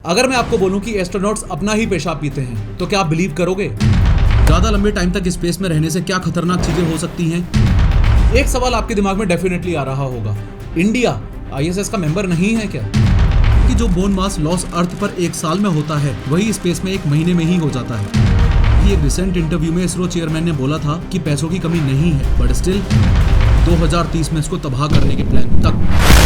अगर मैं आपको बोलूं कि एस्ट्रोनॉट्स अपना ही पेशाब पीते हैं तो क्या आप बिलीव करोगे? ज्यादा लंबे टाइम तक स्पेस में रहने से क्या खतरनाक चीजें हो सकती हैं? एक सवाल आपके दिमाग में डेफिनेटली आ रहा होगा, इंडिया आईएसएस का मेंबर नहीं है क्या? कि जो बोन मास लॉस अर्थ पर एक साल में होता है वही स्पेस में एक महीने में ही हो जाता है। एक रिसेंट इंटरव्यू में इसरो चेयरमैन ने बोला था कि पैसों की कमी नहीं है, बट स्टिल 2030 में इसको तबाह करने के प्लान तक।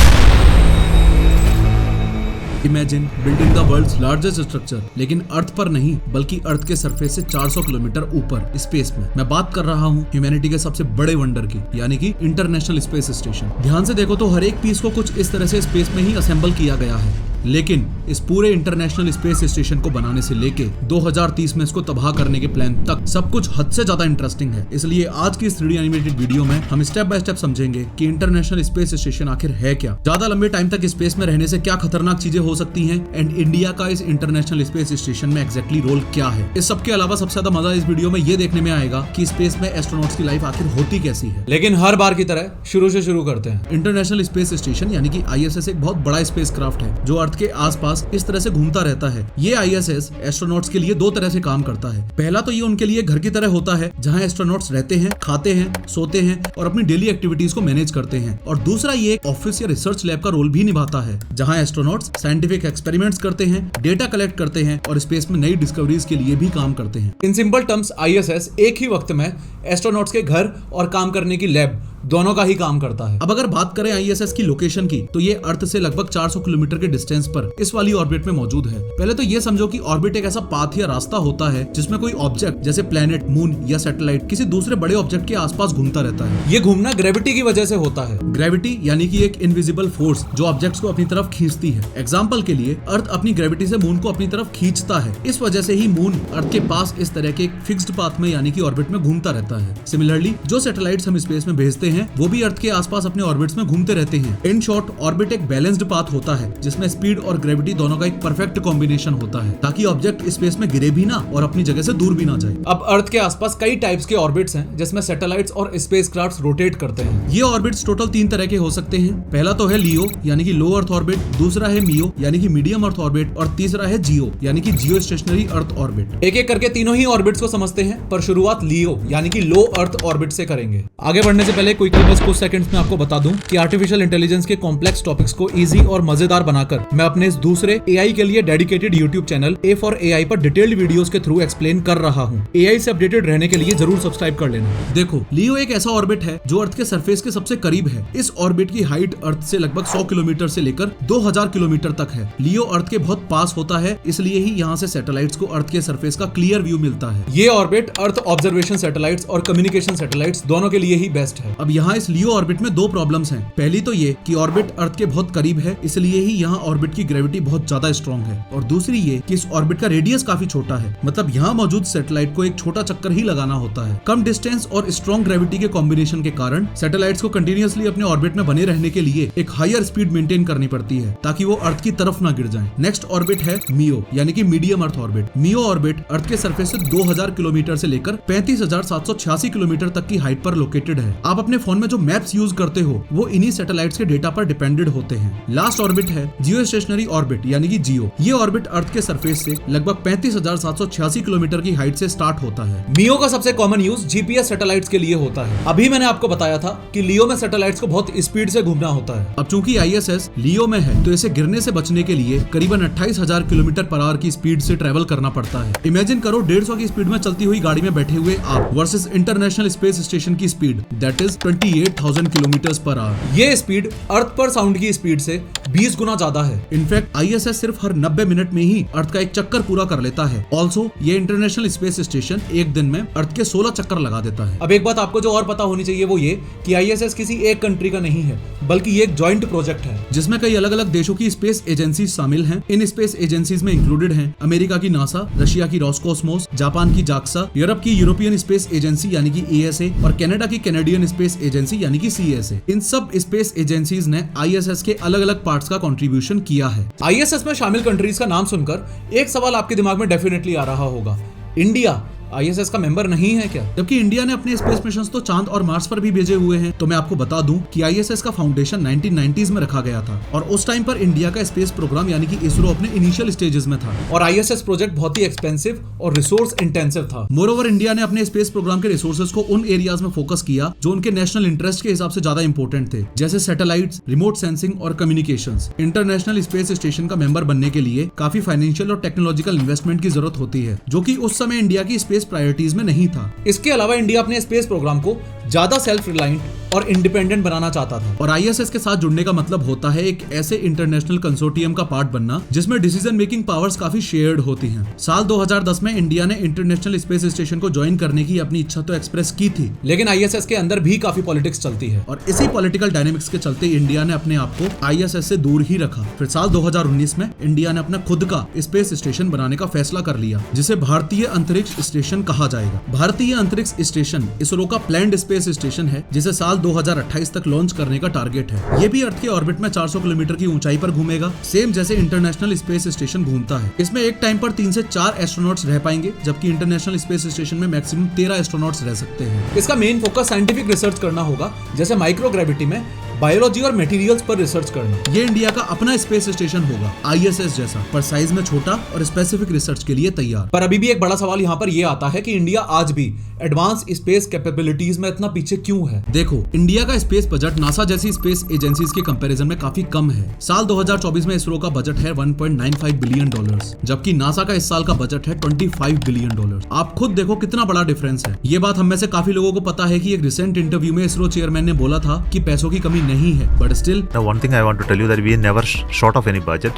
Imagine building the world's largest structure, लेकिन अर्थ पर नहीं बल्कि अर्थ के सरफेस से 400 किलोमीटर ऊपर स्पेस में। मैं बात कर रहा हूँ ह्यूमैनिटी के सबसे बड़े वंडर की, यानी कि इंटरनेशनल स्पेस स्टेशन। ध्यान से देखो तो हर एक पीस को कुछ इस तरह से स्पेस में ही असेंबल किया गया है, लेकिन इस पूरे इंटरनेशनल स्पेस स्टेशन को बनाने से लेके 2030 में इसको तबाह करने के प्लान तक सब कुछ हद से ज्यादा इंटरेस्टिंग है। इसलिए आज की इस 3D एनिमेटेड वीडियो में हम स्टेप बाय स्टेप समझेंगे कि इंटरनेशनल स्पेस स्टेशन आखिर है क्या, ज्यादा लंबे टाइम तक स्पेस में रहने से क्या खतरनाक चीजें हो सकती हैं, एंड इंडिया का इस इंटरनेशनल स्पेस स्टेशन में एग्जैक्टली रोल क्या है। इस सब के अलावा सबसे ज्यादा मजा इस वीडियो में ये देखने में आएगा कि स्पेस में एस्ट्रोनॉट्स की लाइफ आखिर होती कैसी है। लेकिन हर बार की तरह शुरू से शुरू करते हैं। इंटरनेशनल स्पेस स्टेशन यानी कि आईएसएस एक बहुत बड़ा स्पेस क्राफ्ट है जो अर्थ के आसपास इस तरह से घूमता रहता है। ये आईएसएस एस्ट्रोनॉट्स के लिए दो तरह से काम करता है। पहला तो ये उनके लिए घर की तरह होता है जहां एस्ट्रोनॉट्स रहते हैं, खाते हैं, सोते हैं और अपनी डेली एक्टिविटीज को मैनेज करते हैं। और दूसरा ये एक ऑफिस या रिसर्च लैब का रोल भी निभाता है जहां एस्ट्रोनॉट्स साइंटिफिक एक्सपेरिमेंट्स करते हैं, डेटा कलेक्ट करते हैं और स्पेस में नई डिस्कवरीज के लिए भी काम करते हैं। इन सिंपल टर्म्स आईएसएस एक ही वक्त में एस्ट्रोनॉट्स के घर और काम करने की लैब दोनों का ही काम करता है। अब अगर बात करें आईएसएस की लोकेशन की, तो ये अर्थ से लगभग 400 किलोमीटर के डिस्टेंस पर इस वाली ऑर्बिट में मौजूद है। पहले तो ये समझो कि ऑर्बिट एक ऐसा पाथ या रास्ता होता है जिसमें कोई ऑब्जेक्ट जैसे प्लेनेट, मून या सैटेलाइट किसी दूसरे बड़े ऑब्जेक्ट के आसपास घूमता रहता है। ये घूमना ग्रेविटी की वजह से होता है। ग्रेविटी यानी कि एक इनविजिबल फोर्स जो ऑब्जेक्ट्स को अपनी तरफ खींचती है। एग्जाम्पल के लिए अर्थ अपनी ग्रेविटी से मून को अपनी तरफ खींचता है। इस वजह से ही मून अर्थ के पास इस तरह के एक फिक्स्ड पाथ में यानी कि ऑर्बिट में घूमता रहता है। सिमिलरली जो सैटेलाइट्स हम स्पेस में भेजते हैं वो भी अर्थ के आसपास अपने ऑर्बिट्स में घूमते रहते हैं। इन शॉर्ट ऑर्बिट एक बैलेंस्ड पाथ होता है जिसमें स्पीड और ग्रेविटी दोनों का एक परफेक्ट कॉम्बिनेशन होता है ताकि ऑब्जेक्ट स्पेस में गिरे भी ना और अपनी जगह से दूर भी ना जाए। अब अर्थ के आसपास कई टाइप्स के ऑर्बिट्स हैं जिसमें सैटेलाइट्स और स्पेसक्राफ्ट्स रोटेट करते हैं। ये ऑर्बिट्स टोटल 3 तरह के हो सकते हैं। पहला तो है लियो यानी कि लो अर्थ ऑर्बिट, दूसरा है मियो यानी कि मीडियम अर्थ ऑर्बिट और तीसरा है जियो यानी कि जियो स्टेशनरी अर्थ ऑर्बिट। एक एक करके तीनों ही ऑर्बिट्स को समझते हैं, पर शुरुआत लियो यानी कि लो अर्थ ऑर्बिट से करेंगे। आगे बढ़ने से पहले क्विकली बस कुछ सेकंड्स में आपको बता दूं कि आर्टिफिशियल इंटेलिजेंस के कॉम्प्लेक्स टॉपिक्स को इजी और मजेदार बनाकर मैं अपने इस दूसरे एआई के लिए dedicated YouTube channel A for AI पर डिटेल्ड वीडियोस के थ्रू एक्सप्लेन कर रहा हूं। एआई से अपडेटेड रहने के लिए जरूर सब्सक्राइब कर लेना। देखो, लियो एक ऐसा ऑर्बिट है जो अर्थ के सरफेस के सबसे करीब है। इस ऑर्बिट की हाइट अर्थ से लगभग 100 किलोमीटर से लेकर 2000 किलोमीटर तक है। लियो अर्थ के बहुत पास होता है, इसलिए ही यहाँ से सैटेलाइट्स को अर्थ के सरफेस का क्लियर व्यू मिलता है। ये ऑर्बिट अर्थ ऑब्जर्वेशन सैटेलाइट्स और कम्युनिकेशन सैटेलाइट्स दोनों के लिए ही बेस्ट है। अब यहाँ इस लियो ऑर्बिट में दो प्रॉब्लम्स हैं। पहली तो ये कि ऑर्बिट अर्थ के बहुत करीब है, इसलिए ही यहाँ ऑर्बिट की ग्रेविटी बहुत ज्यादा स्ट्रॉन्ग है। और दूसरी ये कि इस ऑर्बिट का रेडियस काफी छोटा है, मतलब यहाँ मौजूद सैटेलाइट को एक छोटा चक्कर ही लगाना होता है। कम डिस्टेंस और स्ट्रॉन्ग ग्रेविटी के कॉम्बिनेशन के कारण सैटेलाइट्स को कंटिन्यूअसली अपने ऑर्बिट में बने रहने के लिए एक हायर स्पीड मेंटेन करनी पड़ती है ताकि वो अर्थ की तरफ ना गिर जाएं। नेक्स्ट ऑर्बिट है मियो यानी कि मीडियम अर्थ ऑर्बिट। मियो ऑर्बिट अर्थ के सरफेस से 2000 किलोमीटर से लेकर 35,786 किलोमीटर तक की हाइट पर लोकेटेड है। आप अपने फोन में जो मैप्स यूज करते हो वो इन्हीं सैटेलाइट्स के डेटा पर डिपेंडेंट होते हैं। लास्ट ऑर्बिट है जियो स्टेशनरी ऑर्बिट यानी कि जियो। ये ऑर्बिट अर्थ के सरफेस से लगभग 35,786 किलोमीटर की हाइट से स्टार्ट होता है। मियो का सबसे कॉमन यूज जीपीएस सैटेलाइट्स के लिए होता है। अभी मैंने आपको बताया था कि लियो में सैटेलाइट्स को बहुत स्पीड से घूमना होता है। अब चूंकि आईएसएस लियो में है तो इसे गिरने से बचने के लिए करीबन 28,000 किलोमीटर पर आवर की स्पीड से ट्रेवल करना पड़ता है। इमेजिन करो 150 की स्पीड में चलती हुई गाड़ी में बैठे हुए आप वर्सेस इंटरनेशनल स्पेस स्टेशन की speed that is 28,000 kilometre per hour. ये स्पीड अर्थ पर साउंड की स्पीड से 20 गुना ज्यादा है। इनफैक्ट आईएसएस सिर्फ हर 90 मिनट में ही अर्थ का एक चक्कर पूरा कर लेता है। ऑल्सो ये इंटरनेशनल स्पेस स्टेशन एक दिन में अर्थ के 16 चक्कर लगा देता है। अब एक बात आपको जो और पता होनी चाहिए वो ये कि आईएसएस किसी एक कंट्री का नहीं है, बल्कि ये एक जॉइंट प्रोजेक्ट है जिसमें कई अलग अलग देशों की स्पेस एजेंसी शामिल हैं। इन स्पेस एजेंसीज में इंक्लूडेड हैं अमेरिका की नासा, रशिया की रोस्कोसमोस, जापान की जाक्सा, यूरोप की यूरोपियन स्पेस एजेंसी यानी कि एएसए और कनाडा की कैनेडियन स्पेस एजेंसी यानी कि सीएसए। इन सब स्पेस एजेंसीज ने आईएसएस के अलग अलग पार्ट्स का कंट्रीब्यूशन किया है। आईएसएस में शामिल कंट्रीज का नाम सुनकर एक सवाल आपके दिमाग में डेफिनेटली आ रहा होगा, इंडिया आईएसएस का मेंबर नहीं है क्या? जबकि इंडिया ने अपने स्पेस मिशन तो चांद और मार्स पर भी भेजे हुए हैं। तो मैं आपको बता दूं कि आईएसएस का फाउंडेशन 1990s में रखा गया था और उस टाइम पर इंडिया का स्पेस प्रोग्राम यानी कि इसरो अपने इनिशियल स्टेजेस में था और आईएसएस प्रोजेक्ट बहुत ही एक्सपेंसिव और रिसोर्स इंटेंसिव था। मोरओवर इंडिया ने अपने स्पेस प्रोग्राम के रिसोर्सेज को उन एरियाज में फोकस किया जो उनके नेशनल इंटरेस्ट के हिसाब से ज्यादा इंपॉर्टेंट थे, जैसे सैटेलाइट्स, रिमोट सेंसिंग और कम्युनिकेशंस। इंटरनेशनल स्पेस स्टेशन का मेंबर बनने के लिए काफी फाइनेंशियल और टेक्नोलॉजिकल इन्वेस्टमेंट की जरूरत होती है, जो कि उस समय इंडिया की स्पेस प्रायोरिटीज में नहीं था। इसके अलावा इंडिया अपने स्पेस प्रोग्राम को ज्यादा सेल्फ रिलायंट और इंडिपेंडेंट बनाना चाहता था और आईएसएस के साथ जुड़ने का मतलब होता है एक ऐसे इंटरनेशनल कंसोर्टियम का पार्ट बनना जिसमें डिसीजन मेकिंग पावर्स काफी शेयर्ड होती हैं। साल 2010 में इंडिया ने इंटरनेशनल स्पेस स्टेशन को ज्वाइन करने की अपनी इच्छा तो एक्सप्रेस की थी, लेकिन आईएसएस के अंदर भी काफी पॉलिटिक्स चलती है और इसी पॉलिटिकल डायनेमिक्स के चलते इंडिया ने अपने आप को आईएसएस से दूर ही रखा। फिर साल 2019 में इंडिया ने अपना खुद का स्पेस स्टेशन बनाने का फैसला कर लिया, जिसे भारतीय अंतरिक्ष स्टेशन कहा जाएगा। भारतीय अंतरिक्ष स्टेशन इसरो का प्लान्ड स्पेस स्टेशन है, जिसे साल 2028 तक लॉन्च करने का टारगेट है। ये भी अर्थ के ऑर्बिट में 400 किलोमीटर की ऊंचाई पर घूमेगा, सेम जैसे इंटरनेशनल स्पेस स्टेशन घूमता है। इसमें एक टाइम पर 3 से 4 एस्ट्रोनॉट्स रह पाएंगे, जबकि इंटरनेशनल स्पेस स्टेशन में मैक्सिमम 13 एस्ट्रोनॉट्स रह सकते हैं। इसका मेन फोकस साइंटिफिक रिसर्च करना होगा, जैसे माइक्रोग्रेविटी में बायोलॉजी और मटेरियल्स पर रिसर्च करना। ये इंडिया का अपना स्पेस स्टेशन होगा, आईएसएस जैसा, पर साइज में छोटा और स्पेसिफिक रिसर्च के लिए तैयार। पर अभी भी एक बड़ा सवाल यहाँ पर ये आता है कि इंडिया आज भी एडवांस स्पेस कैपेबिलिटीज में इतना पीछे क्यों है। देखो, इंडिया का स्पेस बजट नासा जैसी स्पेस एजेंसीज के कंपैरिजन में काफी कम है। साल 2024 में इसरो का बजट है $1.95 बिलियन, जबकि नासा का इस साल का बजट है $25 बिलियन। आप खुद देखो कितना बड़ा डिफरेंस है। ये बात हम में से काफी लोगों को पता है कि एक रिसेंट इंटरव्यू में इसरो चेयरमैन ने बोला था कि पैसों की कमी नहीं है, but still. Now, one thing I want to tell you that we are never short of any budget.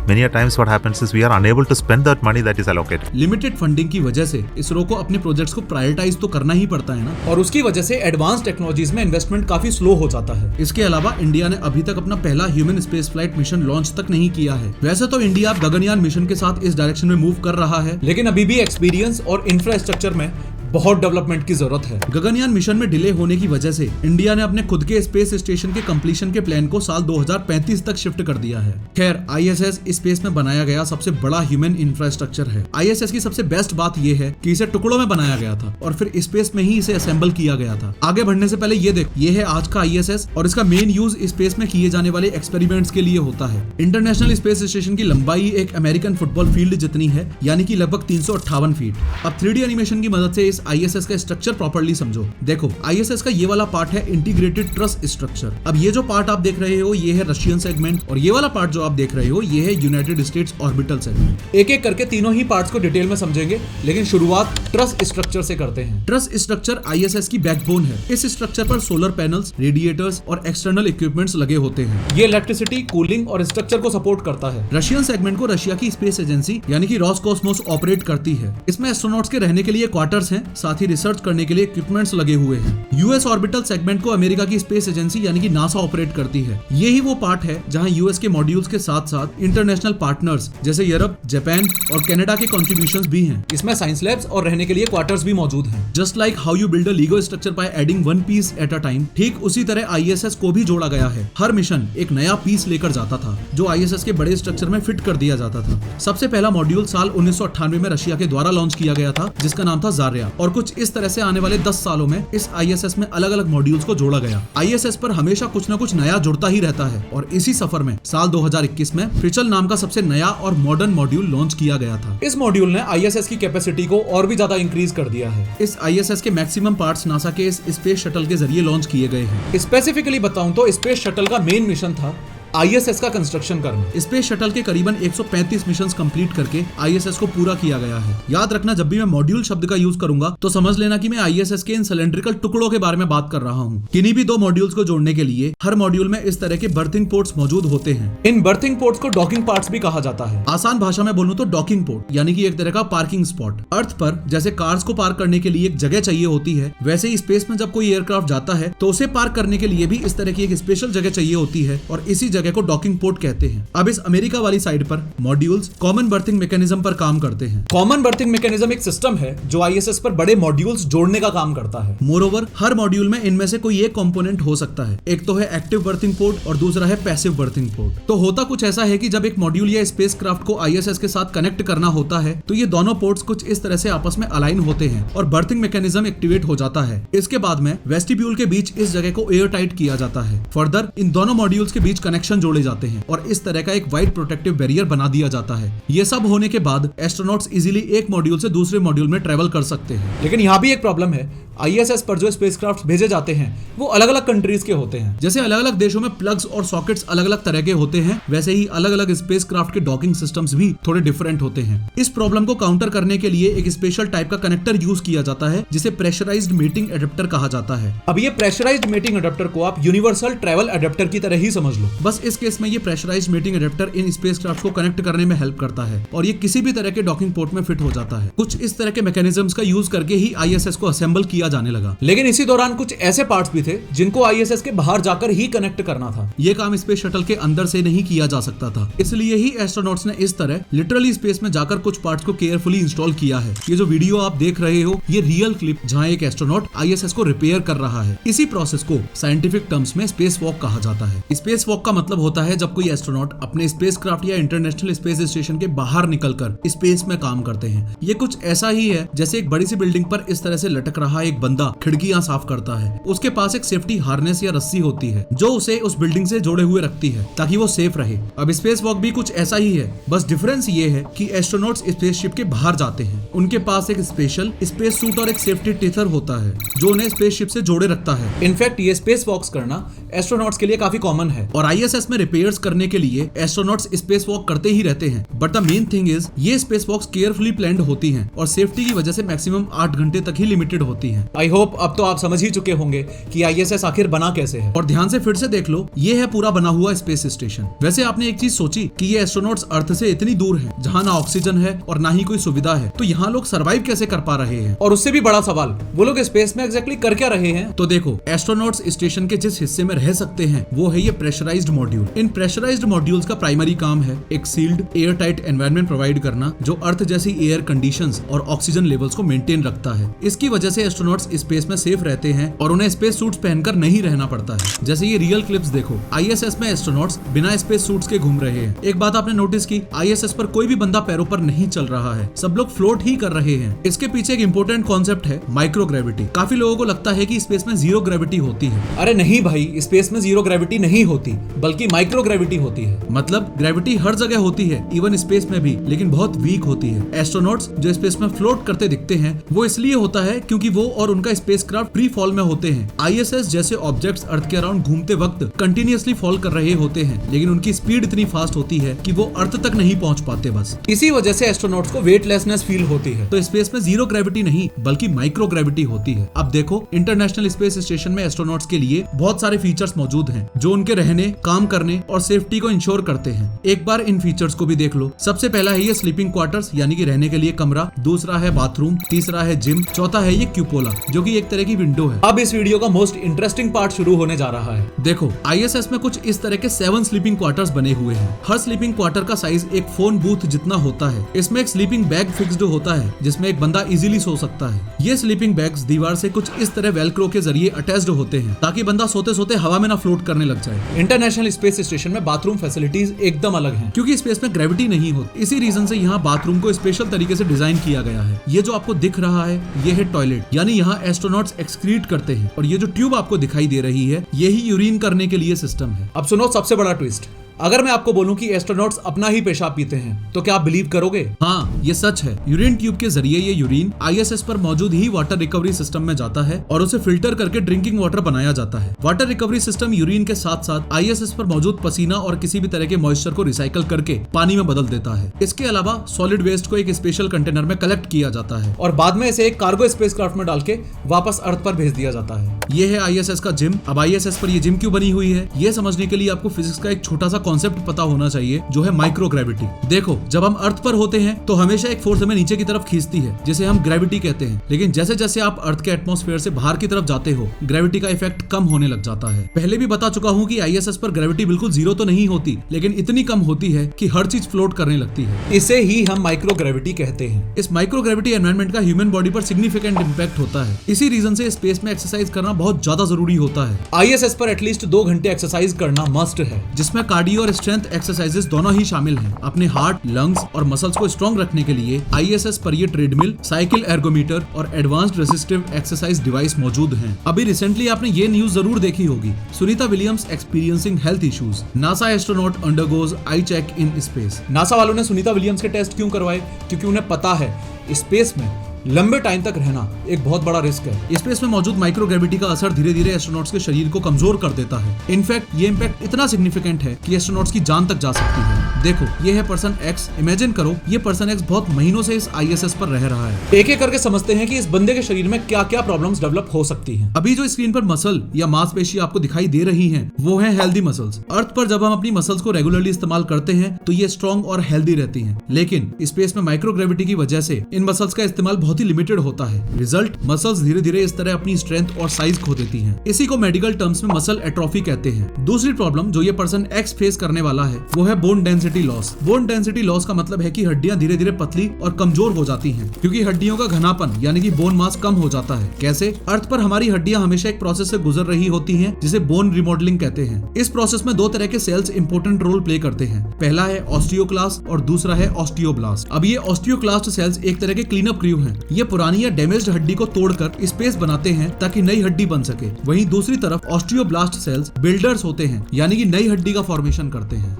Many a times what happens is we are unable to spend that money that is allocated. Limited funding की वजह से इसरो को अपने projects को prioritise तो करना ही पड़ता है ना, और उसकी वजह से एडवांस टेक्नोलॉजीज में इन्वेस्टमेंट काफी स्लो हो जाता है। इसके अलावा इंडिया ने अभी तक अपना पहला human space flight mission launch तक नहीं किया है। वैसे तो इंडिया गगनयान मिशन के साथ इस डायरेक्शन में मूव कर रहा है, लेकिन अभी भी एक्सपीरियंस और इंफ्रास्ट्रक्चर में बहुत डेवलपमेंट की जरूरत है। गगनयान मिशन में डिले होने की वजह से इंडिया ने अपने खुद के स्पेस स्टेशन के कंप्लीशन के प्लान को साल 2035 तक शिफ्ट कर दिया है। खैर, आईएसएस स्पेस में बनाया गया सबसे बड़ा ह्यूमन इंफ्रास्ट्रक्चर है। आईएसएस की सबसे बेस्ट बात यह है कि इसे टुकड़ों में बनाया गया था और फिर स्पेस में ही इसे असेंबल किया गया था। आगे बढ़ने से पहले ये देखो, ये है आज का आईएसएस और इसका मेन यूज स्पेस में किए जाने वाले एक्सपेरिमेंट्स के लिए होता है। इंटरनेशनल स्पेस स्टेशन की लंबाई एक अमेरिकन फुटबॉल फील्ड जितनी है, यानी कि लगभग 358 फीट। अब 3D एनिमेशन की मदद से इस आईएसएस का स्ट्रक्चर प्रॉपर्ली समझो। देखो, आईएसएस का ये वाला पार्ट है इंटीग्रेटेड ट्रस स्ट्रक्चर। अब ये जो पार्ट आप देख रहे हो ये है रशियन सेगमेंट और ये वाला पार्ट जो आप देख रहे हो ये है यूनाइटेड स्टेट्स ऑर्बिटल सेगमेंट। एक एक करके तीनों ही पार्ट्स को डिटेल में समझेंगे, लेकिन शुरुआत ट्रस स्ट्रक्चर से करते हैं। ट्रस स्ट्रक्चर आईएसएस की बैकबोन है। इस स्ट्रक्चर पर सोलर पैनल्स, रेडिएटर्स और एक्सटर्नल इक्विपमेंट्स लगे होते हैं। ये इलेक्ट्रिसिटी, कूलिंग और स्ट्रक्चर को सपोर्ट करता है। रशियन सेगमेंट को रशिया की स्पेस एजेंसी यानी कि रोसकॉस्मोस ऑपरेट करती है। इसमें एस्ट्रोनॉट्स के रहने के लिए क्वार्टर्स हैं, साथ ही रिसर्च करने के लिए इक्विपमेंट्स लगे हुए हैं। यूएस ऑर्बिटल सेगमेंट को अमेरिका की स्पेस एजेंसी यानी कि नासा ऑपरेट करती है। यही वो पार्ट है जहां यूएस के मॉड्यूल्स के साथ साथ इंटरनेशनल पार्टनर्स जैसे यूरोप, जापान और कनाडा के कंट्रीब्यूशंस भी हैं। इसमें साइंस लैब्स और रहने के लिए क्वार्टर्स भी मौजूद हैं। Just like how you build a Lego structure by adding one piece at a time, ठीक उसी तरह आईएसएस को भी जोड़ा गया है। हर मिशन एक नया पीस लेकर जाता था जो आईएसएस के बड़े स्ट्रक्चर में फिट कर दिया जाता था। सबसे पहला मॉड्यूल साल 1998 में रशिया के द्वारा लॉन्च किया गया था, जिसका नाम था जारिया, और कुछ इस तरह से आने वाले 10 सालों में इस आईएसएस में अलग अलग मॉड्यूल्स को जोड़ा गया। आईएसएस पर हमेशा कुछ न कुछ नया जुड़ता ही रहता है और इसी सफर में साल 2021 में फ्रिचल नाम का सबसे नया और मॉडर्न मॉड्यूल लॉन्च किया गया था। इस मॉड्यूल ने आईएसएस की कैपेसिटी को और भी ज्यादा इंक्रीज कर दिया है। इस आईएसएस के मैक्सिमम पार्ट्स नासा के इस स्पेस शटल के जरिए लॉन्च किए गए हैं। स्पेसिफिकली बताऊं तो स्पेस शटल का मेन मिशन था आईएसएस का कंस्ट्रक्शन करना। स्पेस शटल के करीबन 135 मिशंस कंप्लीट करके आईएसएस को पूरा किया गया है। याद रखना, जब भी मैं मॉड्यूल शब्द का यूज करूंगा तो समझ लेना कि मैं आईएसएस के इन सिलेंड्रिकल टुकड़ों के बारे में बात कर रहा हूं। किन्हीं भी दो मॉड्यूल्स को जोड़ने के लिए हर मॉड्यूल में इस तरह के बर्थिंग पोर्ट्स मौजूद होते हैं। इन बर्थिंग पोर्ट्स को डॉकिंग पार्ट्स भी कहा जाता है। आसान भाषा में बोलूं तो डॉकिंग पोर्ट यानी कि एक तरह का पार्किंग स्पॉट। अर्थ पर जैसे कार्स को पार्क करने के लिए एक जगह चाहिए होती है, वैसे ही स्पेस में जब कोई एयरक्राफ्ट जाता है तो उसे पार्क करने के लिए भी इस तरह की एक स्पेशल जगह चाहिए होती है और इसी जगह जगह को डॉकिंग पोर्ट कहते हैं। अब इस अमेरिका वाली साइड पर मॉड्यूल्स कॉमन बर्थिंग मैकेनिज्म पर काम करते हैं। कॉमन बर्थिंग मैकेनिज्म एक सिस्टम है जो आईएसएस पर बड़े मॉड्यूल्स जोड़ने का काम करता है। मोरओवर हर मॉड्यूल में इनमें से कोई एक कंपोनेंट हो सकता है। एक तो है एक्टिव बर्थिंग पोर्ट और दूसरा है पैसिव बर्थिंग पोर्ट। तो होता कुछ ऐसा है कि जब एक मॉड्यूल या स्पेसक्राफ्ट को आईएसएस के साथ कनेक्ट करना होता है तो ये दोनों पोर्ट्स कुछ इस तरह से आपस में अलाइन होते हैं और बर्थिंग मैकेनिज्म एक्टिवेट हो जाता है। इसके बाद में वेस्टिब्यूल के बीच इस जगह को एयर टाइट किया जाता है। फर्दर इन दोनों मॉड्यूल्स के बीच कनेक्शन जोड़े जाते हैं और इस तरह का एक वाइड प्रोटेक्टिव बैरियर बना दिया जाता है। ये सब होने के बाद एस्ट्रोनॉट्स इजीली एक मॉड्यूल से दूसरे मॉड्यूल में ट्रेवल कर सकते हैं। लेकिन यहाँ भी एक प्रॉब्लम है, आईएसएस पर जो स्पेसक्राफ्ट भेजे जाते हैं वो अलग अलग कंट्रीज के होते हैं। जैसे अलग अलग देशों में प्लग्स और सॉकेट्स अलग अलग तरह के होते हैं, वैसे ही अलग अलग स्पेसक्राफ्ट के डॉकिंग सिस्टम्स भी थोड़े डिफरेंट होते हैं। इस प्रॉब्लम को काउंटर करने के लिए एक स्पेशल टाइप का कनेक्टर यूज किया जाता है जिसे प्रेशराइज्ड मेटिंग एडेप्टर कहा जाता है। अब ये प्रेशराइज्ड मेटिंग एडेप्टर को आप यूनिवर्सल ट्रैवल एडेप्टर की तरह ही समझ लो। बस इस केस में ये प्रेशराइज्ड मेटिंग एडेप्टर इन स्पेसक्राफ्ट को कनेक्ट करने में हेल्प करता है और ये किसी भी तरह के डॉकिंग पोर्ट में फिट हो जाता है। कुछ इस तरह के मैकेनिज्म्स का यूज करके ही आईएसएस को असेंबल किया जाने लगा। लेकिन इसी दौरान कुछ ऐसे पार्ट्स भी थे जिनको आईएसएस के बाहर जाकर ही कनेक्ट करना था। ये काम स्पेस शटल के अंदर से नहीं किया जा सकता था, इसलिए ही एस्ट्रोनॉट्स ने इस तरह लिटरली स्पेस में जाकर कुछ पार्ट्स को केयरफुली इंस्टॉल किया है। ये जो वीडियो आप देख रहे हो ये रियल क्लिप जहां एक एस्ट्रोनॉट आईएसएस को रिपेयर कर रहा है। इसी प्रोसेस को साइंटिफिक टर्म्स में स्पेस वॉक कहा जाता है। स्पेस वॉक का मतलब होता है जब कोई एस्ट्रोनॉट अपने स्पेसक्राफ्ट या इंटरनेशनल स्पेस स्टेशन के बाहर निकलकर स्पेस में काम करते हैं। ये कुछ ऐसा ही है जैसे एक बड़ी सी बिल्डिंग पर इस तरह से लटक रहा एक बंदा खिड़की साफ करता है। उसके पास एक सेफ्टी हार्नेस या रस्सी होती है जो उसे उस बिल्डिंग से जोड़े हुए रखती है ताकि वो सेफ रहे। अब स्पेस वॉक भी कुछ ऐसा ही है, बस डिफरेंस ये है कि एस्ट्रोनॉट्स स्पेसशिप के बाहर जाते हैं। उनके पास एक स्पेशल स्पेस सूट और एक सेफ्टी टेथर होता है जो उन्हें स्पेसशिप से जोड़े रखता है। इनफैक्ट ये स्पेस वॉक्स करना एस्ट्रोनॉट्स के लिए काफी कॉमन है और आईएसएस में रिपेयर्स करने के लिए एस्ट्रोनॉट्स स्पेस वॉक करते ही रहते हैं। But the main thing is ये स्पेस वॉक्स केयरफुली प्लान्ड होती हैं और सेफ्टी की वजह से मैक्सिमम 8 घंटे तक ही लिमिटेड होती हैं। आई होप अब तो आप समझ ही चुके होंगे कि आईएसएस आखिर बना कैसे है। और ध्यान से फिर से देख लो, ये है पूरा बना हुआ स्पेस स्टेशन। वैसे आपने एक चीज सोची कि ये एस्ट्रोनॉट्स अर्थ से इतनी दूर हैं जहां ना ऑक्सीजन है और ना ही कोई सुविधा है, तो यहाँ लोग सर्वाइव कैसे कर पा रहे हैं? और उससे भी बड़ा सवाल, वो लोग स्पेस में एग्जैक्टली कर क्या रहे हैं? तो देखो, एस्ट्रोनॉट्स स्टेशन के जिस हिस्से में रह सकते हैं वो है ये प्रेशराइज्ड मॉड्यूल। इन प्रेशराइज्ड मॉड्यूल्स का प्राइमरी काम है एक sealed air tight environment provide करना जो अर्थ जैसी एयर कंडीशंस और ऑक्सीजन लेवल्स को मेंटेन रखता है। इसकी वजह से एस्ट्रोनॉट्स स्पेस में सेफ रहते हैं और उन्हें स्पेस सूट्स पहनकर नहीं रहना पड़ता है। जैसे ये रियल क्लिप्स देखो, आईएसएस में एस्ट्रोनॉट्स बिना स्पेस सूट्स के घूम रहे हैं। एक बात आपने नोटिस की, आईएसएस पर कोई भी बंदा पैरों पर नहीं चल रहा है, सब लोग फ्लोट ही कर रहे हैं। इसके पीछे एक इंपॉर्टेंट कॉन्सेप्ट है माइक्रोग्रेविटी। काफी लोगों को लगता है कि स्पेस में जीरो ग्रेविटी होती है। अरे नहीं भाई, स्पेस में जीरो ग्रेविटी नहीं होती, बल्कि माइक्रोग्रेविटी होती है। मतलब ग्रेविटी हर जगह होती है, इवन स्पेस में भी, लेकिन बहुत वीक होती है। एस्ट्रोनॉट्स जो स्पेस में फ्लोट करते दिखते हैं वो इसलिए होता है क्योंकि वो और उनका स्पेसक्राफ्ट फ्री फॉल में होते हैं। आईएसएस जैसे ऑब्जेक्ट्स अर्थ के अराउंड घूमते वक्त कंटिन्यूअसली फॉल कर रहे होते हैं, लेकिन उनकी स्पीड इतनी फास्ट होती है कि वो अर्थ तक नहीं पहुंच पाते। बस इसी वजह से एस्ट्रोनॉट्स को वेटलेसनेस फील होती है। तो स्पेस में जीरो ग्रेविटी नहीं बल्कि माइक्रो ग्रेविटी होती है। अब देखो, इंटरनेशनल स्पेस स्टेशन में एस्ट्रोनॉट्स के लिए बहुत सारे फीचर्स मौजूद हैं जो उनके रहने, काम करने और सेफ्टी को इंश्योर करते हैं। एक बार इन फीचर्स को भी देख लो। सबसे पहला है ये स्लीपिंग क्वार्टर्स, यानी कि रहने के लिए कमरा। दूसरा है बाथरूम, तीसरा है जिम, चौथा है ये क्यूपोला जो कि एक तरह की विंडो है। अब इस वीडियो का मोस्ट इंटरेस्टिंग पार्ट शुरू होने जा रहा है। देखो, आईएसएस में कुछ इस तरह के 7 स्लीपिंग क्वार्टर्स बने हुए हैं। हर स्लीपिंग क्वार्टर का साइज एक फोन बूथ जितना होता है। इसमें एक स्लीपिंग बैग फिक्स्ड होता है जिसमें एक बंदा इजीली सो सकता है। ये स्लीपिंग बैग्स दीवार से कुछ इस तरह वेलक्रो के जरिए अटैच्ड होते हैं ताकि बंदा सोते सोते हवा में ना फ्लोट करने लग जाए। इंटरनेशनल स्पेस स्टेशन में बाथरूम फैसिलिटीज एकदम अलग हैं क्योंकि स्पेस में ग्रेविटी नहीं होती। इसी रीजन से यहाँ बाथरूम को स्पेशल तरीके से डिजाइन किया गया है। ये जो आपको दिख रहा है ये है टॉयलेट, यानी यहाँ एस्ट्रोनॉट्स एक्सक्रीट करते हैं और ये जो ट्यूब आपको दिखाई दे रही है यही यूरिन करने के लिए सिस्टम है। अब सुनो सबसे बड़ा ट्विस्ट, अगर मैं आपको बोलूं कि एस्ट्रोनॉट्स अपना ही पेशाब पीते हैं तो क्या आप बिलीव करोगे? हाँ, ये सच है। यूरिन ट्यूब के जरिए ये यूरिन आईएसएस पर मौजूद ही वाटर रिकवरी सिस्टम में जाता है और उसे फिल्टर करके ड्रिंकिंग वाटर बनाया जाता है। वाटर रिकवरी सिस्टम यूरिन के साथ साथ आईएसएस पर मौजूद पसीना और किसी भी तरह के मॉइस्चर को रिसाइकल करके पानी में बदल देता है। इसके अलावा सॉलिड वेस्ट को एक स्पेशल कंटेनर में कलेक्ट किया जाता है और बाद में इसे एक कार्गो स्पेसक्राफ्ट में डाल के वापस अर्थ पर भेज दिया जाता है। ये है आईएसएस का जिम। अब आईएसएस पर ये जिम क्यों बनी हुई है, ये समझने के लिए आपको फिजिक्स का एक छोटा सा कॉन्सेप्ट पता होना चाहिए, जो है माइक्रोग्रेविटी। देखो, जब हम अर्थ पर होते हैं तो हमेशा एक फोर्स हमें नीचे की तरफ खींचती है, जिसे हम ग्रेविटी कहते हैं। लेकिन जैसे जैसे आप अर्थ के एटमॉस्फेयर से बाहर की तरफ जाते हो, ग्रेविटी का इफेक्ट कम होने लग जाता है। पहले भी बता चुका हूँ कि ISS पर ग्रेविटी बिल्कुल जीरो तो नहीं होती, लेकिन इतनी कम होती है कि हर चीज फ्लोट करने लगती है। इसे ही हम माइक्रोग्रेविटी कहते हैं। इस माइक्रोग्रेविटी एनवायरनमेंट का ह्यूमन बॉडी पर सिग्निफिकेंट इंपैक्ट होता है। इसी रीजन से स्पेस में एक्सरसाइज करना बहुत ज्यादा जरूरी होता है। ISS पर एटलीस्ट 2 घंटे एक्सरसाइज करना मस्ट है, जिसमें कार्डियो और स्ट्रेंथ एक्सरसाइजेस दोनों ही शामिल हैं। अपने हार्ट, लंग्स और मसल्स को स्ट्रॉन्ग रखने के लिए ISS पर ये ट्रेडमिल, साइकिल एर्गोमीटर और एडवांस्ड रेसिस्टिव एक्सरसाइज डिवाइस मौजूद हैं। अभी रिसेंटली आपने ये न्यूज जरूर देखी होगी, Sunita Williams experiencing health issues, NASA astronaut undergoes eye check in space. NASA वालों ने सुनीता विलियम्स के टेस्ट क्यों करवाए? क्योंकि उन्हें पता है स्पेस में लंबे टाइम तक रहना एक बहुत बड़ा रिस्क है। स्पेस में मौजूद माइक्रोग्रेविटी का असर धीरे धीरे एस्ट्रोनॉट्स के शरीर को कमजोर कर देता है। इनफैक्ट ये इम्पैक्ट इतना सिग्निफिकेंट है कि एस्ट्रोनॉट्स की जान तक जा सकती है। देखो, ये है पर्सन एक्स। इमेजिन करो, ये पर्सन एक्स बहुत महीनों से इस ISS पर रह रहा है। एक एक करके समझते हैं कि इस बंदे के शरीर में क्या क्या प्रॉब्लम्स डेवलप हो सकती हैं। अभी जो स्क्रीन पर मसल या मांसपेशी आपको दिखाई दे रही हैं, वो है हेल्दी मसल्स। अर्थ पर जब हम अपनी मसल्स को रेगुलरली इस्तेमाल करते हैं तो ये स्ट्रॉन्ग और हेल्दी रहती हैं। लेकिन स्पेस में माइक्रोग्रेविटी की वजह से इन मसल्स का इस्तेमाल बहुत ही लिमिटेड होता है। रिजल्ट, मसल्स धीरे धीरे इस तरह अपनी स्ट्रेंथ और साइज खो देती हैं। इसी को मेडिकल टर्म्स में मसल एट्रोफी कहते हैं। दूसरी प्रॉब्लम जो ये पर्सन एक्स फेस करने वाला है, वो है bone density loss. Bone density loss का मतलब है कि हड्डियां धीरे धीरे पतली और कमजोर हो जाती हैं, क्योंकि हड्डियों का घनापन यानी कि बोन मास कम हो जाता है। कैसे? अर्थ पर हमारी हड्डियां हमेशा एक प्रोसेस से गुजर रही होती हैं, जिसे बोन रिमॉडलिंग कहते हैं। इस प्रोसेस में 2 तरह के सेल्स इंपॉर्टेंट रोल प्ले करते हैं। पहला है ऑस्टियोक्लास्ट और दूसरा है ऑस्टियोब्लास्ट। अब ये ऑस्टियोक्लास्ट सेल्स एक तरह के क्लीन अप क्रू हैं। ये पुरानी या डैमेज्ड हड्डी को तोड़कर स्पेस बनाते हैं ताकि नई हड्डी बन सके। वहीं दूसरी तरफ ऑस्टियोब्लास्ट सेल्स बिल्डर्स होते हैं, यानी कि नई हड्डी का फॉर्मेशन करते हैं।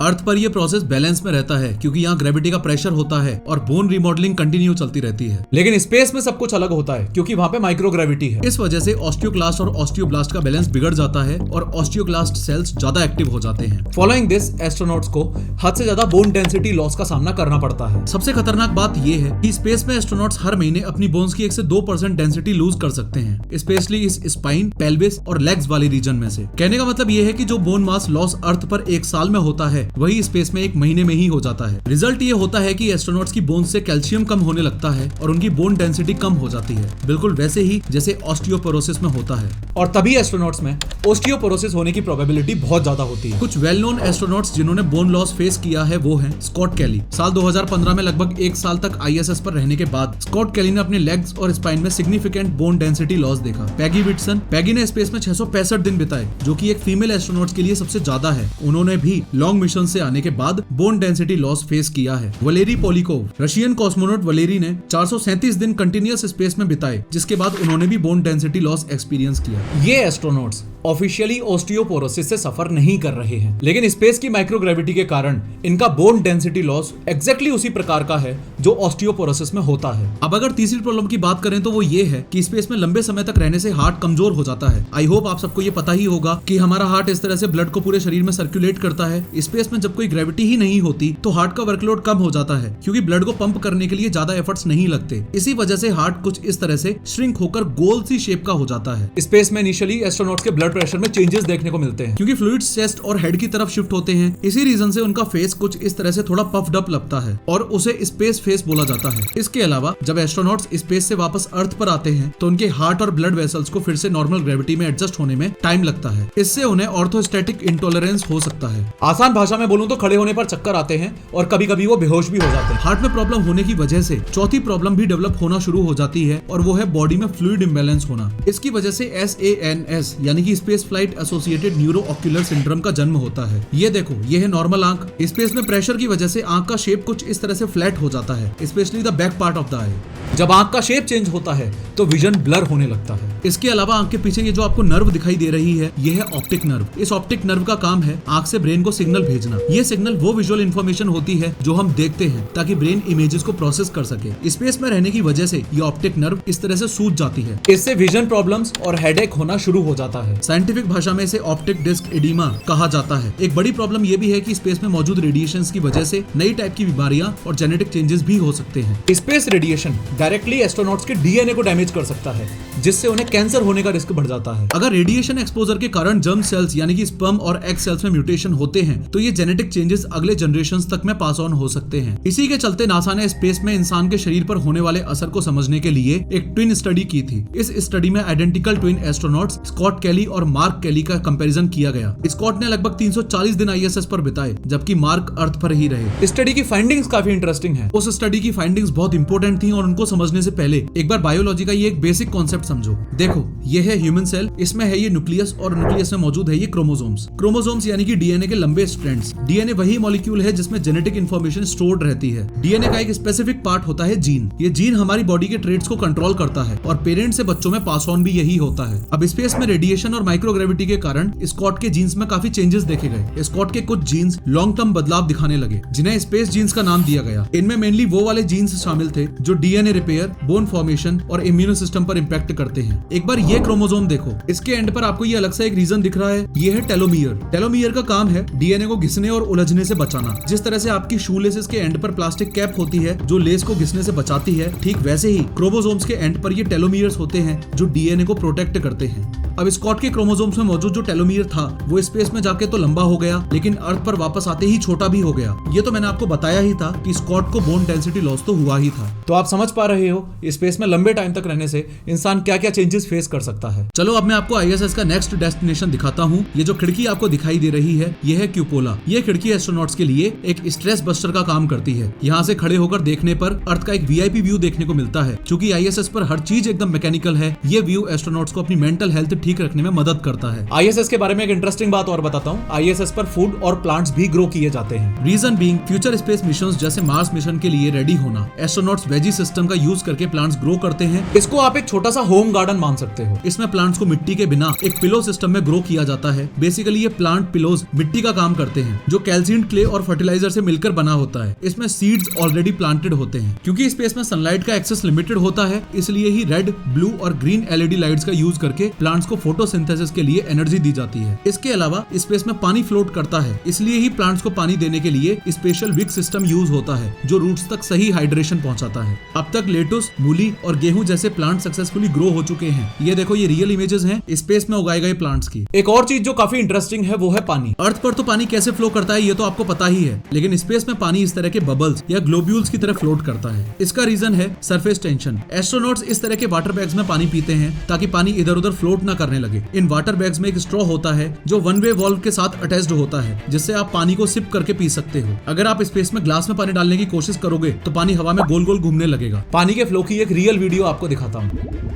अर्थ पर यह प्रोसेस बैलेंस में रहता है, क्योंकि यहाँ ग्रेविटी का प्रेशर होता है और बोन रिमॉडलिंग कंटिन्यू चलती रहती है। लेकिन स्पेस में सब कुछ अलग होता है, क्योंकि वहाँ पे माइक्रोग्रेविटी है। इस वजह से ऑस्टियोक्लास्ट और ऑस्टियोब्लास्ट का बैलेंस बिगड़ जाता है और ऑस्टियोक्लास्ट सेल्स ज्यादा एक्टिव हो जाते हैं। फॉलोइंग दिस, एस्ट्रोनॉट्स को हद से ज्यादा बोन डेंसिटी लॉस का सामना करना पड़ता है। सबसे खतरनाक बात यह है कि स्पेस में एस्ट्रोनॉट्स हर महीने अपनी बोन्स की 1 से 2% डेंसिटी लूज कर सकते हैं, स्पेशली इस स्पाइन, पेल्विस और लेग्स वाले रीजन में से। कहने का मतलब यह है कि जो बोन मास लॉस अर्थ पर 1 साल में होता है, वही स्पेस में 1 महीने में ही हो जाता है। रिजल्ट ये होता है कि एस्ट्रोनॉट्स की बोन से कैल्शियम कम होने लगता है और उनकी बोन डेंसिटी कम हो जाती है, बिल्कुल वैसे ही जैसे ऑस्टियोपोरोसिस में होता है। और तभी एस्ट्रोनॉट्स में ऑस्टियोपोरोसिस होने की प्रोबेबिलिटी बहुत ज्यादा होती है। कुछ वेल नोन एस्ट्रोनॉट्स जिन्होंने बोन लॉस फेस किया है वो हैं स्कॉट कैली। साल 2015 में लगभग 1 साल तक ISS पर रहने के बाद स्कॉट कैली ने अपने लेग्स और स्पाइन में सिग्निफिकेंट बोन डेंसिटी लॉस देखा। पैगी विटसन, पैगी ने स्पेस में 665 दिन बिताए, जो कि एक फीमेल एस्ट्रोनॉट्स के लिए सबसे ज्यादा है। उन्होंने भी लॉन्ग मिशन से आने के बाद बोन डेंसिटी लॉस फेस किया है। वलेरी पोलिकोव, रशियन कॉस्मोनॉट वलेरी ने 437 दिन कंटिन्यूअस स्पेस में बिताए, जिसके बाद उन्होंने भी बोन डेंसिटी लॉस एक्सपीरियंस किया। ये एस्ट्रोनॉट्स ऑफिशियली ऑस्टियोपोरोसिस से सफर नहीं कर रहे हैं, लेकिन स्पेस की माइक्रोग्रेविटी के कारण इनका बोन डेंसिटी लॉस एग्जैक्टली उसी प्रकार का है जो ऑस्टियोपोरोसिस में होता है। अब अगर तीसरी प्रॉब्लम की बात करें तो वो ये है कि स्पेस में लंबे समय तक रहने से हार्ट कमजोर हो जाता है। आई होप आप सबको ये पता ही होगा कि हमारा हार्ट इस तरह से ब्लड को पूरे शरीर में सर्कुलेट करता है। स्पेस में जब कोई ग्रेविटी ही नहीं होती तो हार्ट का वर्कलोड कम हो जाता है, क्योंकि ब्लड को पंप करने के लिए ज्यादा एफर्ट्स नहीं लगते। इसी वजह से हार्ट कुछ इस तरह से श्रिंक होकर गोल सी शेप का हो जाता है। स्पेस में इनिशियली एस्ट्रोनॉट्स के ब्लड प्रेशर में चेंजेस देखने को मिलते हैं, क्योंकि फ्लूइड्स चेस्ट और हेड की तरफ शिफ्ट होते हैं। इसी रीजन से उनका फेस कुछ इस तरह से थोड़ा पफ्ड अप लगता है और उसे स्पेस फेस बोला जाता है। इसके अलावा जब एस्ट्रोनॉट्स स्पेस से वापस अर्थ पर आते हैं तो उनके हार्ट और ब्लड वेसल्स को फिर से नॉर्मल ग्रेविटी में एडजस्ट होने में टाइम लगता है। इससे उन्हें ऑर्थोस्टैटिक इंटॉलरेंस हो सकता है। आसान भाषा में बोलूं तो खड़े होने पर चक्कर आते हैं और कभी कभी वो बेहोश भी हो जाते हैं। हार्ट में प्रॉब्लम होने की वजह से चौथी प्रॉब्लम भी डेवलप होना शुरू हो जाती है और वो है बॉडी में फ्लूइड इंबैलेंस होना। इसकी वजह से SANS यानी कि space flight associated neuro ocular syndrome का जन्म होता है। ये देखो, ये है नॉर्मल आंख। स्पेस में प्रेशर की वजह से आंख का शेप कुछ इस तरह से फ्लैट हो जाता है, specially the back part of the eye. जब आंख का शेप चेंज होता है तो विजन ब्लर होने लगता है। इसके अलावा आंख के पीछे ये जो आपको नर्व दिखाई दे रही है, ये है ऑप्टिक नर्व। इस ऑप्टिक नर्व का काम है आंख से ब्रेन को सिग्नल भेजना। ये सिग्नल वो विजुअल इंफॉर्मेशन होती है जो हम देखते हैं, ताकि ब्रेन इमेजेस को प्रोसेस कर सके। स्पेस में रहने की वजह से ये ऑप्टिक नर्व इस तरह से सूज जाती है। इससे विजन प्रॉब्लम्स और हेडेक होना शुरू हो जाता है। साइंटिफिक भाषा में इसे ऑप्टिक डिस्क एडिमा कहा जाता है। एक बड़ी प्रॉब्लम ये भी है कि स्पेस में मौजूद रेडिएशंस की वजह से नई टाइप की बीमारियां और जेनेटिक चेंजेस भी हो सकते हैं। स्पेस रेडिएशन डायरेक्टली एस्ट्रोनॉट्स के DNA को डैमेज कर सकता है, जिससे उन्हें कैंसर होने का रिस्क बढ़ जाता है। अगर रेडिएशन एक्सपोजर के कारण जर्म सेल्स यानी कि स्पर्म और एग सेल्स में म्यूटेशन होते हैं तो ये ये जेनेटिक चेंजेस अगले जनरेशन तक में पास ऑन हो सकते हैं। इसी के चलते नासा ने स्पेस में इंसान के शरीर पर होने वाले असर को समझने के लिए एक ट्विन स्टडी की थी। इस स्टडी में आइडेंटिकल ट्विन एस्ट्रोनॉट्स स्कॉट कैली और मार्क कैली का कंपैरिजन किया गया। स्कॉट ने लगभग 340 दिन आईएसएस पर बिताए, जबकि मार्क अर्थ पर ही रहे। स्टडी की फाइंडिंग्स काफी इंटरेस्टिंग है। उस स्टडी की फाइंडिंग्स बहुत इंपॉर्टेंट थी और उनको समझने से पहले एक बार बायोलॉजी का ये एक बेसिक कॉन्सेप्ट समझो। देखो, ये है ह्यूमन सेल, इसमें है ये न्यूक्लियस और न्यूक्लियस में मौजूद है ये क्रोमोसोम्स। क्रोमोसोम्स यानी कि डीएनए के लंबे स्ट्रैंड्स। डीएनए वही मॉलिक्यूल है जिसमें जेनेटिक इंफॉर्मेशन स्टोर्ड रहती है। डीएनए का एक स्पेसिफिक पार्ट होता है जीन। ये जीन हमारी बॉडी के ट्रेट्स को कंट्रोल करता है और पेरेंट्स से बच्चों में पास ऑन भी यही होता है। अब स्पेस में रेडिएशन और माइक्रोग्रेविटी के कारण स्कॉट के जीन्स में काफी चेंजेस देखे गए। स्कॉट के कुछ जीन्स लॉन्ग टर्म बदलाव दिखाने लगे, जिन्हें स्पेस जीन्स का नाम दिया गया। इनमें मेनली वो वाले जीन्स शामिल थे जो डीएनए रिपेयर, बोन फॉर्मेशन और इम्यूनो सिस्टम पर इंपैक्ट करते हैं। एक बार ये क्रोमोसोम देखो, इसके एंड पर आपको ये अलग सा एक रीजन दिख रहा है, ये है टेलोमियर। टेलोमियर का काम है डीएनए को घिसने और उलझने से बचाना। जिस तरह से आपकी शू लेसेस के एंड पर प्लास्टिक कैप होती है जो लेस को घिसने से बचाती है, ठीक वैसे ही क्रोमोसोम्स के एंड पर ये टेलोमियर्स होते हैं जो डीएनए को प्रोटेक्ट करते हैं। अब स्कॉट के क्रोमोसोम्स में मौजूद जो टेलोमियर था वो स्पेस में जाके तो लंबा हो गया, लेकिन अर्थ पर वापस आते ही छोटा भी हो गया। ये तो मैंने आपको बताया ही था कि स्कॉट को बोन डेंसिटी लॉस तो हुआ ही था। तो आप समझ पा रहे हो स्पेस में लंबे टाइम तक रहने से इंसान क्या क्या चेंजेस फेस कर सकता है। चलो अब मैं आपको आईएसएस का नेक्स्ट डेस्टिनेशन दिखाता हूँ। ये जो खिड़की आपको दिखाई दे रही है ये है क्यूपोला। ये खिड़की एस्ट्रोनॉट्स के लिए एक स्ट्रेस बस्टर का काम करती है। यहाँ से खड़े होकर देखने पर अर्थ का एक वीआईपी व्यू देखने को मिलता है। क्योंकि आईएसएस पर हर चीज एकदम मैकेनिकल है, ये व्यू एस्ट्रोनॉट्स को अपनी मेंटल हेल्थ ठीक रखने में मदद करता है। आईएसएस के बारे में एक इंटरेस्टिंग बात और बताता हूँ। आईएसएस पर फूड और प्लांट्स भी ग्रो किए जाते हैं। Reason being future space missions जैसे मार्स मिशन के लिए रेडी होना। एस्ट्रोनॉट्स वेजी सिस्टम का यूज करके प्लांट्स ग्रो करते हैं। इसको आप एक छोटा सा होम गार्डन मान सकते हो। इसमें प्लांट्स को मिट्टी के बिना एक पिलो सिस्टम में ग्रो किया जाता है। बेसिकली ये प्लांट पिलोज मिट्टी का काम करते हैं जो कैल्शियम क्ले और फर्टिलाइजर से मिलकर बना होता है। इसमें सीड्स ऑलरेडी प्लांटेड होते हैं। क्योंकि स्पेस में सनलाइट का एक्सेस लिमिटेड होता है, इसलिए ही रेड, ब्लू और ग्रीन एलईडी लाइट्स का यूज करके प्लांट्स को फोटोसिंथेसिस के लिए एनर्जी दी जाती है। इसके अलावा स्पेस में पानी फ्लोट करता है, इसलिए ही प्लांट्स को पानी देने के लिए स्पेशल विक सिस्टम यूज होता है जो रूट्स तक सही हाइड्रेशन पहुंचाता है। अब तक लेटुस, मूली और गेहूं जैसे प्लांट सक्सेसफुली ग्रो हो चुके हैं। ये देखो, ये रियल इमेजेस हैं स्पेस में उगाए गए प्लांट्स की। एक और चीज जो काफी इंटरेस्टिंग है वो है पानी। अर्थ पर तो पानी कैसे फ्लो करता है ये तो आपको पता ही है, लेकिन स्पेस में पानी इस तरह के बबल्स या ग्लोब्यूल्स की तरह फ्लोट करता है। इसका रीजन है सरफेस टेंशन। एस्ट्रोनॉट्स इस तरह के वाटर बैग्स में पानी पीते हैं ताकि पानी इधर उधर फ्लोट ना करने लगे। इन वाटर बैग्स में एक स्ट्रॉ होता है जो वन वे वॉल्व के साथ अटैच्ड होता है, जिससे आप पानी को सिप करके पी सकते हो। अगर आप स्पेस में ग्लास में पानी डालने की कोशिश करोगे तो पानी हवा में गोल गोल घूमने लगेगा। पानी के फ्लो की एक रियल वीडियो आपको दिखाता हूँ।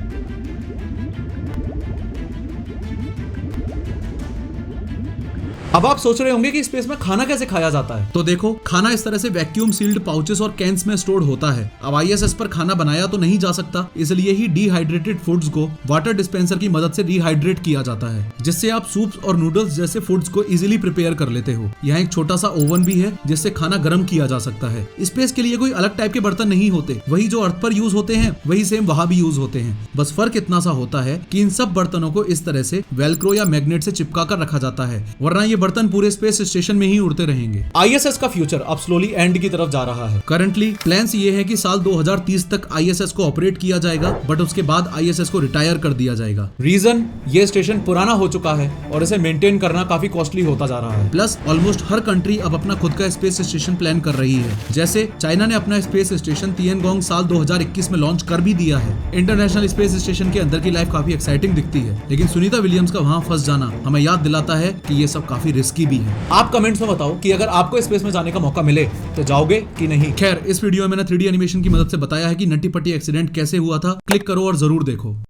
अब आप सोच रहे होंगे कि स्पेस में खाना कैसे खाया जाता है। तो देखो, खाना इस तरह से वैक्यूम सील्ड पाउचेस और कैंस में स्टोर्ड होता है। अब आईएसएस पर खाना बनाया तो नहीं जा सकता, इसलिए ही डिहाइड्रेटेड फूड्स को वाटर डिस्पेंसर की मदद से रिहाइड्रेट किया जाता है, जिससे आप सूप्स और नूडल्स जैसे फूड्स को इजीली प्रिपेयर कर लेते हो। यहाँ एक छोटा सा ओवन भी है जिससे खाना गर्म किया जा सकता है। स्पेस के लिए कोई अलग टाइप के बर्तन नहीं होते, वही जो अर्थ पर यूज होते हैं वही सेम वहां भी यूज होते हैं। बस फर्क इतना सा होता है कि इन सब बर्तनों को इस तरह से वेलक्रो या मैग्नेट से चिपका कर रखा जाता है, वरना ये बर्तन पूरे स्पेस स्टेशन में ही उड़ते रहेंगे। आईएसएस का फ्यूचर अब स्लोली एंड की तरफ जा रहा है। करंटली प्लान्स ये है कि साल 2030 तक आईएसएस को ऑपरेट किया जाएगा, बट उसके बाद आईएसएस को रिटायर कर दिया जाएगा। रीजन, ये स्टेशन पुराना हो चुका है और इसे मेंटेन करना काफी कॉस्टली होता जा रहा है। प्लस ऑलमोस्ट हर कंट्री अब अपना खुद का स्पेस स्टेशन प्लान कर रही है। जैसे चाइना ने अपना स्पेस स्टेशन तियानगोंग साल 2021 में लॉन्च कर भी दिया है। इंटरनेशनल स्पेस स्टेशन के अंदर की लाइफ काफी एक्साइटिंग दिखती है, लेकिन सुनीता विलियम्स का वहां फंस जाना हमें याद दिलाता है कि ये सब काफी रिस्की भी है। आप कमेंट्स में बताओ कि अगर आपको स्पेस में जाने का मौका मिले तो जाओगे कि नहीं। खैर, इस वीडियो में मैंने 3D एनिमेशन की मदद से बताया है कि नट्टी पट्टी एक्सीडेंट कैसे हुआ था। क्लिक करो और जरूर देखो।